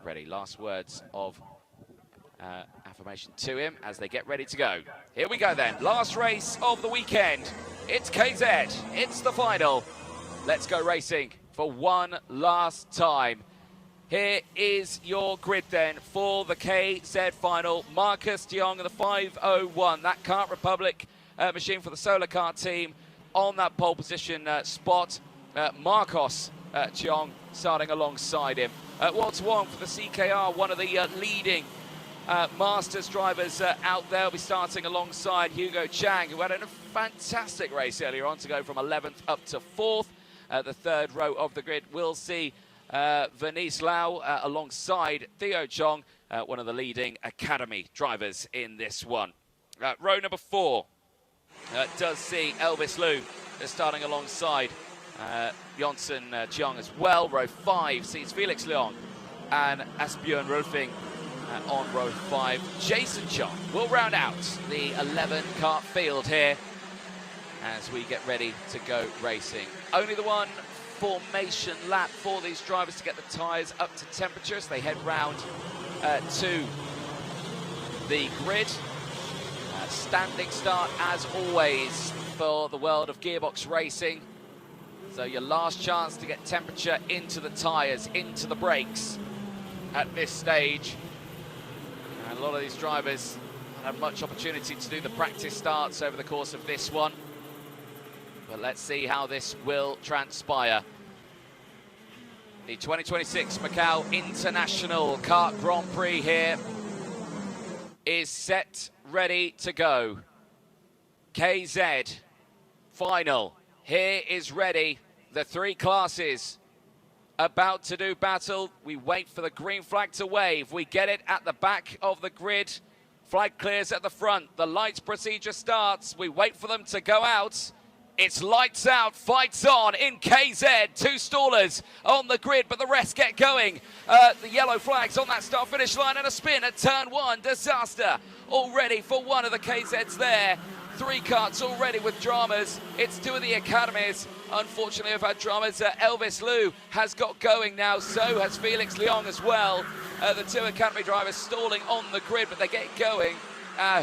ready. Last words of affirmation to him as they get ready to go. Here we go then. Last race of the weekend. It's KZ. It's the final. Let's go racing for one last time. Here is your grid then for the KZ final. Marcus de Jong in the 501. That Kart Republic machine for the Solar Kart team on that pole position spot. Marcos de Jong starting alongside him. Walter Wong for the CKR, one of the leading Masters drivers out there, will be starting alongside Hugo Chang, who had a fantastic race earlier on to go from 11th up to 4th. The third row of the grid will see Venice Lau alongside Theo Chong, one of the leading academy drivers in this one. Row number 4 does see Elvis Liu starting alongside Johnson Chiang as well. Row 5 sees Felix Leong and Asbjørn Rolfing on row 5. Jason Chong will round out the 11 kart field here as we get ready to go racing. Only the one formation lap for these drivers to get the tyres up to temperature as they head round to the grid. Standing start as always for the world of gearbox racing. So your last chance to get temperature into the tyres, into the brakes at this stage. And a lot of these drivers have much opportunity to do the practice starts over the course of this one. But let's see how this will transpire. The 2026 Macau International Kart Grand Prix here is set, ready to go. KZ final. Here is ready. The 3 classes about to do battle. We wait for the green flag to wave. We get it at the back of the grid. Flag clears at the front. The lights procedure starts. We wait for them to go out. It's lights out, fights on in KZ. 2 stallers on the grid, but the rest get going. The yellow flags on that start-finish line and a spin at turn 1. Disaster already for one of the KZs there. 3 karts already with dramas. It's 2 of the academies. Unfortunately, we've had dramas. Elvis Liu has got going now. So has Felix Leong as well. The 2 academy drivers stalling on the grid, but they get going.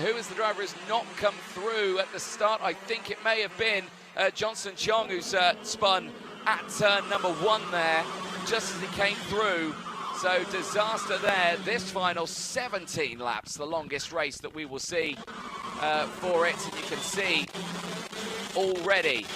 Who is the driver who's not come through at the start? I think it may have been Johnson Chong, who's spun at turn number 1 there, just as he came through. So disaster there. This final 17 laps, the longest race that we will see for it. And you can see already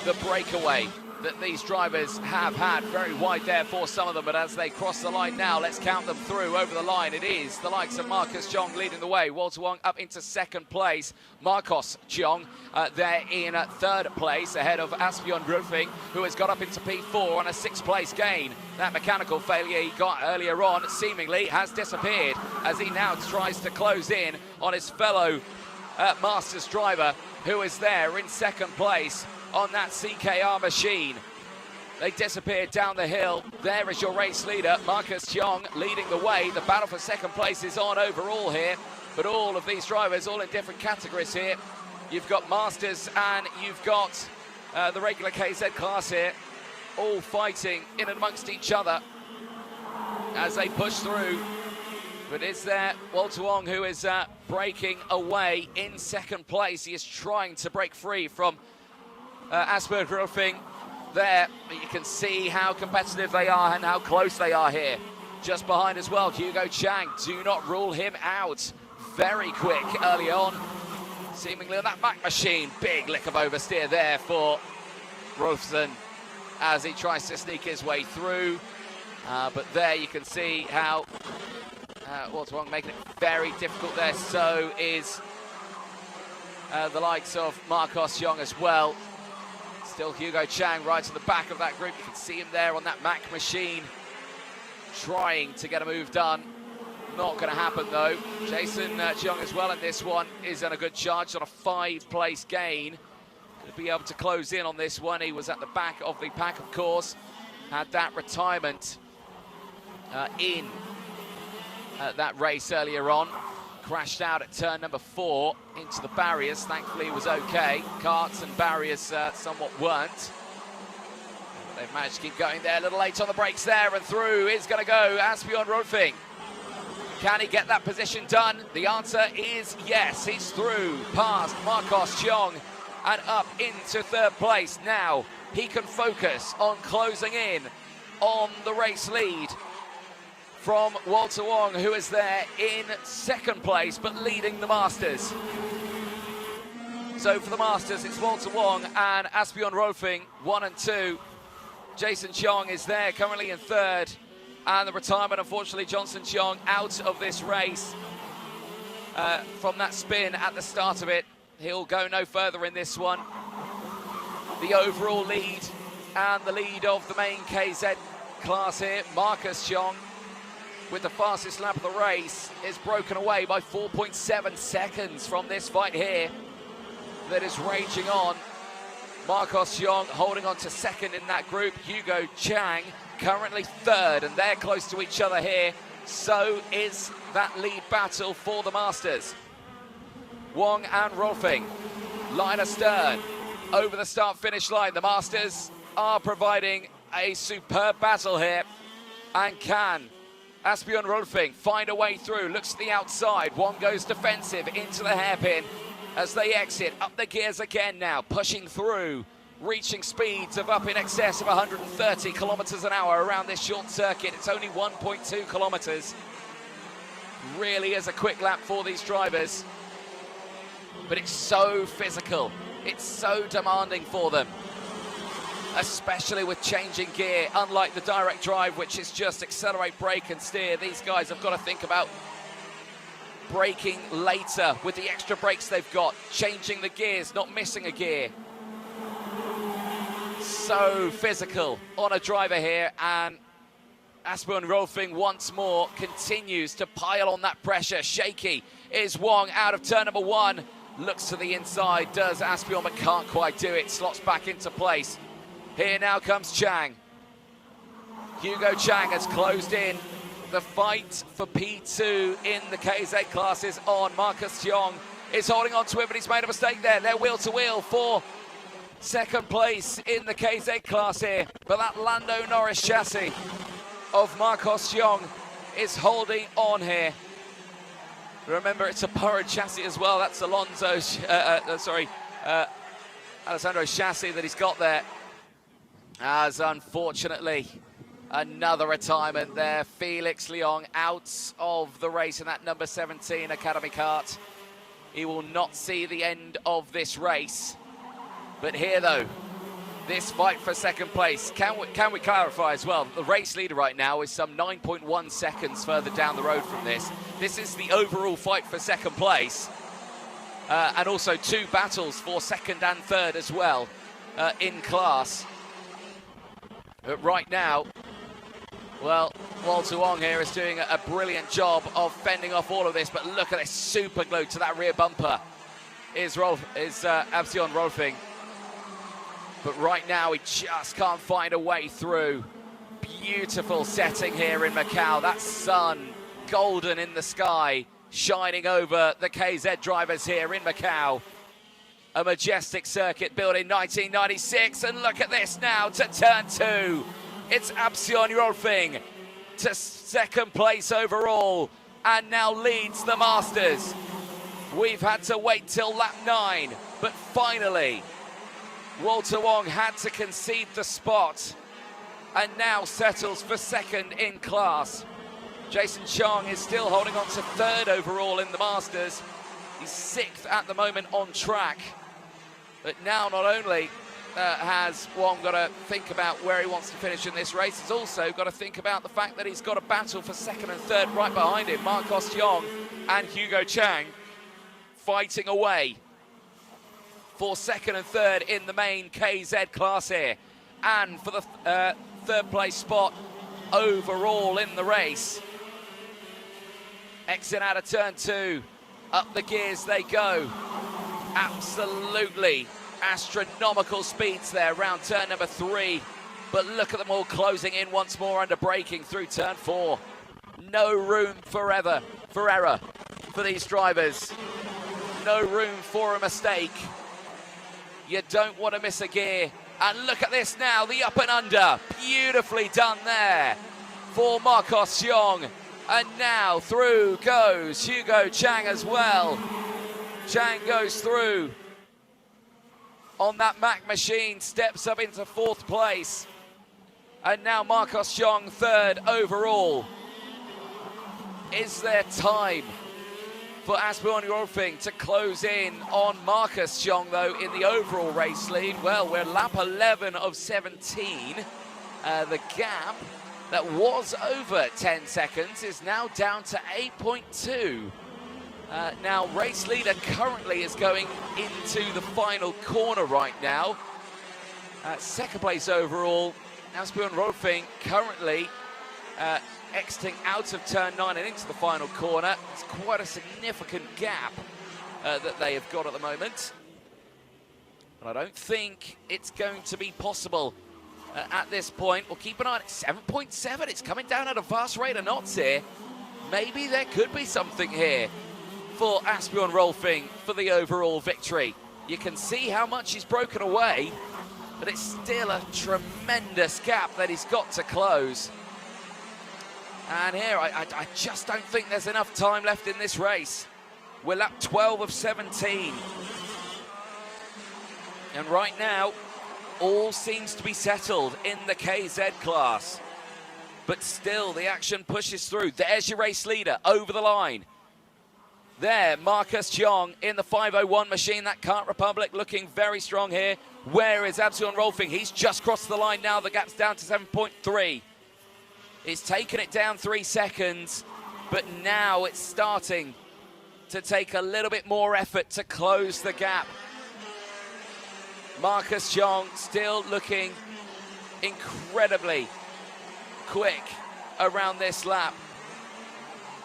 the breakaway that these drivers have had. Very wide there for some of them, but as they cross the line now, let's count them through over the line. It is the likes of Marcus Chong leading the way. Walter Wong up into 2nd place. Marcos Chong there in 3rd place ahead of Asbjørn Rolfing, who has got up into P4 on a 6th place gain. That mechanical failure he got earlier on seemingly has disappeared as he now tries to close in on his fellow Masters driver, who is there in 2nd place on that CKR machine. They disappeared down the hill. There is your race leader, Marcus Chong, leading the way. The battle for 2nd place is on overall here, but all of these drivers, all in different categories here. You've got Masters and you've got the regular KZ class here, all fighting in and amongst each other as they push through. But is there Walter Wong, who is breaking away in 2nd place. He is trying to break free from Asbjørn Rolfing there, but you can see how competitive they are and how close they are here. Just behind as well, Hugo Chang. Do not rule him out. Very quick early on, seemingly on that Mac machine. Big lick of oversteer there for Rolfsen as he tries to sneak his way through. But there you can see how Walter Wong making it very difficult there. So is the likes of Marcos Chong as well. Still Hugo Chang right at the back of that group. You can see him there on that Mac machine, trying to get a move done. Not going to happen though. Jason Cheong as well in this one is on a good charge on a 5th place gain. Going to be able to close in on this one. He was at the back of the pack, of course. Had that retirement in that race earlier on. Crashed out at turn number 4 into the barriers. Thankfully, it was okay. Karts and barriers somewhat weren't. They've managed to keep going there, a little late on the brakes there, and through is going to go Asbjørn Rolfing. Can he get that position done? The answer is yes. He's through, past Marcos Cheong, and up into third place. Now he can focus on closing in on the race lead from Walter Wong, who is there in second place, but leading the Masters. So for the Masters, it's Walter Wong and Asbjørn Rolfing, 1 and 2. Jason Cheong is there currently in third. And the retirement, unfortunately, Johnson Cheong out of this race from that spin at the start of it. He'll go no further in this one. The overall lead and the lead of the main KZ class here, Marcus Cheong, with the fastest lap of the race, is broken away by 4.7 seconds from this fight here that is raging on. Marcos Cheong holding on to second in that group. Hugo Chang currently third, and they're close to each other here. So is that lead battle for the Masters. Wong and Rolfing, line astern, over the start-finish line. The Masters are providing a superb battle here. And can Asbjørn Rolfing find a way through? Looks to the outside. Wong goes defensive into the hairpin as they exit. Up the gears again now, pushing through, reaching speeds of up in excess of 130 kilometers an hour around this short circuit. It's only 1.2 kilometers. Really is a quick lap for these drivers, but it's so physical. It's so demanding for them, especially with changing gear. Unlike the direct drive, which is just accelerate, brake and steer, these guys have got to think about braking later with the extra brakes they've got, changing the gears, not missing a gear. So physical on a driver here, and Asbjørn Rolfing once more continues to pile on that pressure. Shaky is Wong out of turn number one. Looks to the inside, does Asbjørn, but can't quite do it. Slots back into place. Here now comes Chang. Hugo Chang has closed in. The fight for P2 in the KZ class is on. Marcus Cheong is holding on to it, but he's made a mistake there. They're wheel to wheel for second place in the KZ class here. But that Lando Norris chassis of Marcos Cheong is holding on here. Remember, it's a Purra chassis as well. That's Alessandro's chassis that he's got there. As unfortunately, another retirement there. Felix Leong out of the race in that number 17 Academy Kart. He will not see the end of this race. But here, though, this fight for second place. Can we clarify as well? The race leader right now is some 9.1 seconds further down the road from this. This is the overall fight for second place. And also two battles for second and third as well in class. But right now, well, Walter Wong here is doing a brilliant job of fending off all of this, but look at this super glue to that rear bumper is Asbjørn Rolfing. But right now, he just can't find a way through. Beautiful setting here in Macau. That sun, golden in the sky, shining over the KZ drivers here in Macau. A majestic circuit built in 1996, and look at this now to turn two. It's Asbjørn Rolfing to second place overall, and now leads the Masters. We've had to wait till lap 9, but finally, Walter Wong had to concede the spot, and now settles for second in class. Jason Cheong is still holding on to third overall in the Masters. He's sixth at the moment on track. But now not only has Wong got to think about where he wants to finish in this race, he's also got to think about the fact that he's got a battle for second and third right behind him. Marcos Cheong and Hugo Chang fighting away for second and third in the main KZ class here. And for the third place spot overall in the race. Exit out of turn two, up the gears they go. Absolutely astronomical speeds there around turn number 3, but look at them all closing in once more under braking through turn 4. No room for error for these drivers. No room for a mistake. You don't want to miss a gear And look at this now, the up and under. Beautifully done there for Marcos Xiong. And now through goes Hugo Chang as well. Chang goes through on that Mac machine, steps up into 4th place. And now Marcos Xiong 3rd overall. Is there time for Asbjørn Rolfing to close in on Marcus Xiong, though, in the overall race lead? Well, we're lap 11 of 17. The gap that was over 10 seconds is now down to 8.2. Now, race leader currently is going into the final corner right now. 2nd place overall, Asbjørn Rolfing currently exiting out of turn 9 and into the final corner. It's quite a significant gap that they have got at the moment. But I don't think it's going to be possible at this point. We'll keep an eye on it. 7.7, it's coming down at a fast rate of knots here. Maybe there could be something here for Asbjørn Rolfing for the overall victory. You can see how much he's broken away, but it's still a tremendous gap that he's got to close. And here, I just don't think there's enough time left in this race. We're lap 12 of 17. And right now, all seems to be settled in the KZ class. But still, the action pushes through. There's your race leader over the line. There, Marcus Xiong in the 501 machine. That Kart Republic looking very strong here. Where is Asbjørn Rolfing? He's just crossed the line now. The gap's down to 7.3. It's taken it down 3 seconds, but now it's starting to take a little bit more effort to close the gap. Marcus Xiong still looking incredibly quick around this lap.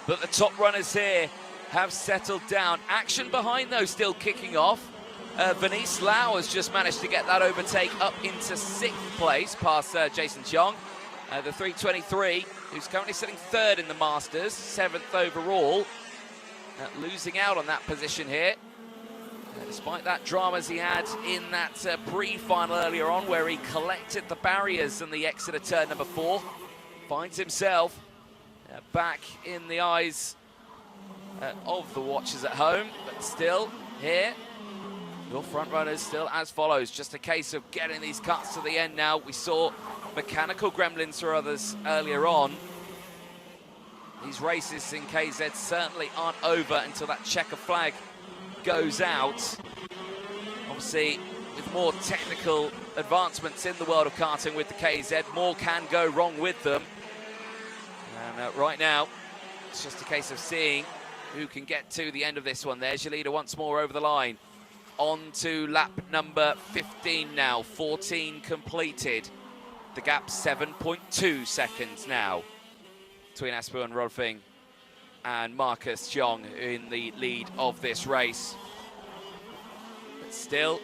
But the top runners here have settled down. Action behind those still kicking off. Venice Lau has just managed to get that overtake up into 6th place past Jason Xiong. The 323, who's currently sitting 3rd in the Masters, 7th overall. Losing out on that position here. Despite that dramas he had in that Prix final earlier on, where he collected the barriers and the exit of turn number 4. Finds himself back in the eyes of the watchers at home. But still, here, your front runners still as follows. Just a case of getting these cuts to the end now. We saw mechanical gremlins for others earlier on. These races in KZ certainly aren't over until that checker flag goes out. Obviously, with more technical advancements in the world of karting with the KZ, more can go wrong with them. And right now, it's just a case of seeing who can get to the end of this one. There's your leader once more over the line. On to lap number 15 now, 14 completed. The gap 7.2 seconds now between Asbjørn Rolfing and Marcus Xiong in the lead of this race. But still,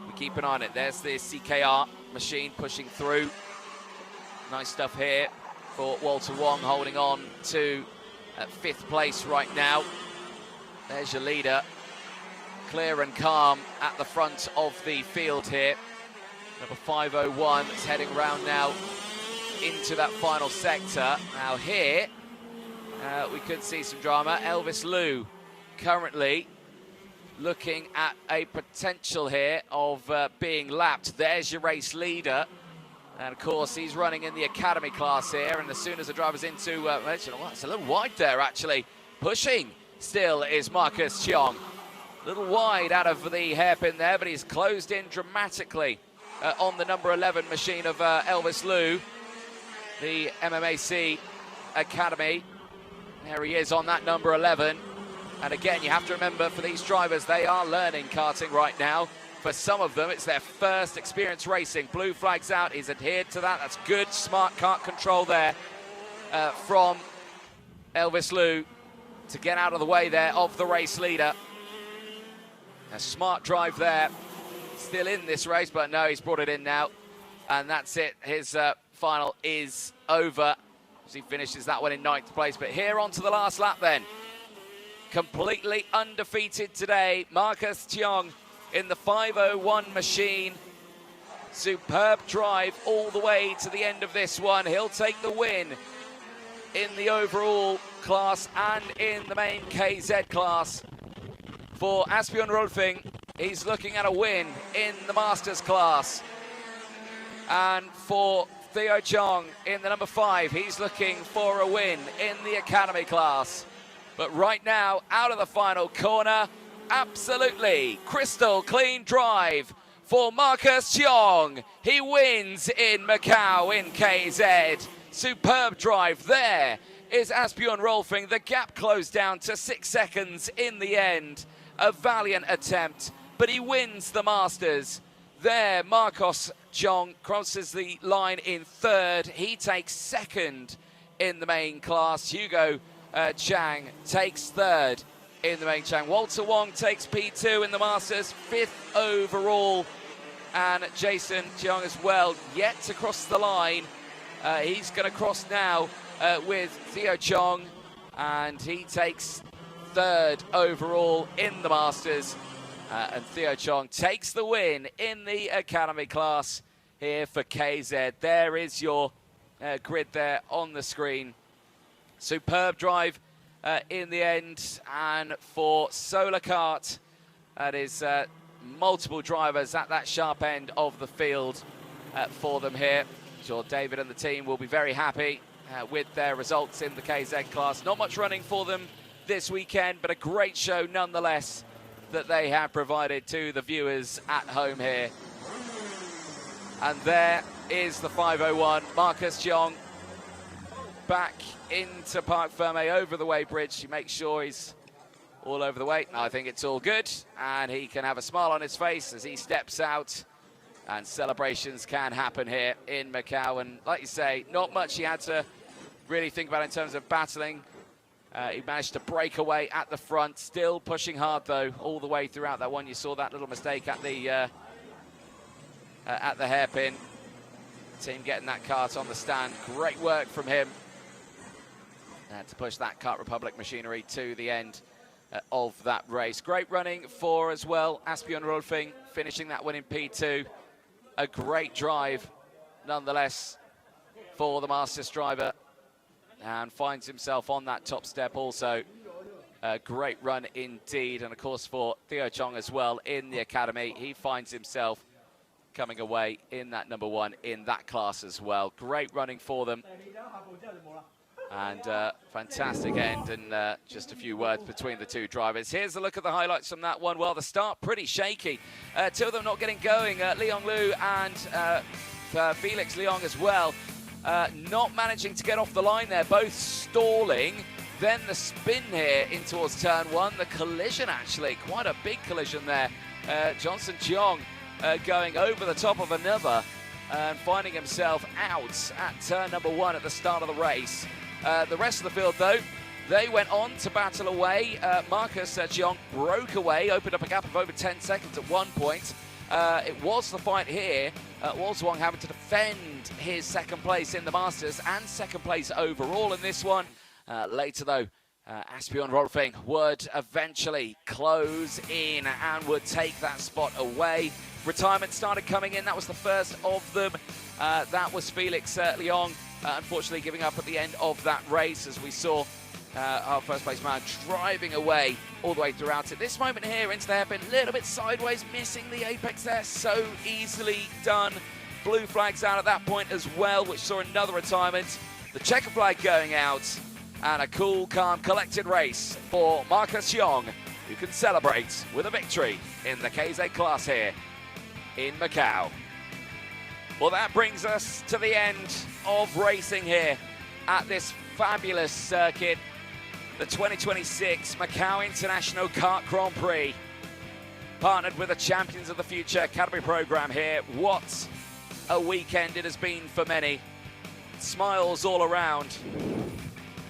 we keep an eye on it. There's the CKR machine pushing through. Nice stuff here for Walter Wong, holding on to 5th place right now. There's your leader, clear and calm at the front of the field here. Number 501 that's heading round now into that final sector. Now here, we could see some drama. Elvis Liu currently looking at a potential here of being lapped. There's your race leader. And of course, he's running in the academy class here. And as soon as the driver's into, it's a little wide there actually. Pushing still is Marcus Xiong. A little wide out of the hairpin there, but he's closed in dramatically on the number 11 machine of Elvis Liu, the MMAC Academy. There he is on that number 11. And again, you have to remember, for these drivers, they are learning karting right now. For some of them, it's their first experience racing. Blue flags out, he's adhered to that. That's good, smart kart control there from Elvis Liu to get out of the way there of the race leader. A smart drive there. Still in this race, but no, he's brought it in now. And that's it. His final is over as he finishes that one in 9th place. But here on to the last lap then. Completely undefeated today. Marcus Xiong in the 501 machine. Superb drive all the way to the end of this one. He'll take the win in the overall class and in the main KZ class. For Asbjørn Rolfing, he's looking at a win in the Masters class. And for Theo Chong in the number 5, he's looking for a win in the Academy class. But right now, out of the final corner, absolutely crystal clean drive for Marcus Cheong. He wins in Macau in KZ. Superb drive there is Asbjørn Rolfing. The gap closed down to 6 seconds in the end. A valiant attempt, but he wins the Masters. There, Marcus Cheong crosses the line in 3rd. He takes 2nd in the main class. Hugo Chang takes 3rd in the main Chang. Walter Wong takes P2 in the Masters, 5th overall. And Jason Cheong as well, yet to cross the line. He's going to cross now with Theo Chong, and he takes 3rd overall in the Masters. And Theo Chong takes the win in the Academy class here for KZ. There is your grid there on the screen. Superb drive in the end. And for Solar Kart, that is multiple drivers at that sharp end of the field for them here. I'm sure David and the team will be very happy with their results in the KZ class. Not much running for them this weekend, but a great show nonetheless that they have provided to the viewers at home here. And there is the 501. Marcus Cheong back into Parc Fermé over the weighbridge. You make sure he's all over the way. I think it's all good, and he can have a smile on his face as he steps out, and celebrations can happen here in Macau. And like you say, not much he had to really think about in terms of battling. He managed to break away at the front, still pushing hard though all the way throughout that one. You saw that little mistake at the hairpin. Team getting that kart on the stand. Great work from him to push that Kart Republic machinery to the end of that race. Great running for as well Asbjørn Rolfing, finishing that one in P2. A great drive nonetheless for the Masters driver, and finds himself on that top step also. A great run indeed. And of course for Theo Chong as well in the Academy, he finds himself coming away in that number 1 in that class as well. Great running for them. And fantastic end, and just a few words between the two drivers. Here's a look at the highlights from that one. Well, the start pretty shaky. Two of them not getting going. Leong Lu and Felix Leong as well. Not managing to get off the line there, both stalling. Then the spin here in towards turn 1. The collision actually, quite a big collision there. Johnson Cheong going over the top of another and finding himself out at turn number 1 at the start of the race. The rest of the field, though, they went on to battle away. Marcus Cheong broke away, opened up a gap of over 10 seconds at one point. It was the fight here. Walter Wong having to defend his 2nd place in the Masters and 2nd place overall in this one. Later, though, Asbjørn Rolfing would eventually close in and would take that spot away. Retirement started coming in. That was the first of them. That was Felix Leong. Unfortunately giving up at the end of that race, as we saw our first place man driving away all the way throughout it. This moment here into the hairpin, a little bit sideways, missing the apex there. So easily done. Blue flags out at that point as well, which saw another retirement. The checker flag going out, and a cool, calm, collected race for Marcus Cheong, who can celebrate with a victory in the KZ class here in Macau. Well, that brings us to the end of racing here at this fabulous circuit, the 2026 Macau International Kart Grand Prix, partnered with the Champions of the Future Academy program here. What a weekend it has been for many. Smiles all around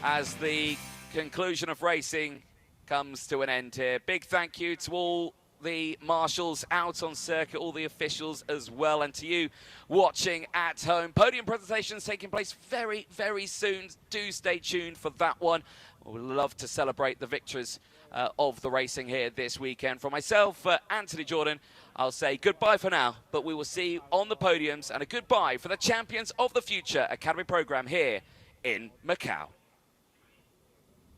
as the conclusion of racing comes to an end here. Big thank you to all the marshals out on circuit, all the officials as well, and to you watching at home. Podium presentations taking place very, very soon. Do stay tuned for that one. We'd love to celebrate the victories of the racing here this weekend. For myself, Anthony Jordan, I'll say goodbye for now, but we will see you on the podiums, and a goodbye for the champions of the future academy program here in Macau.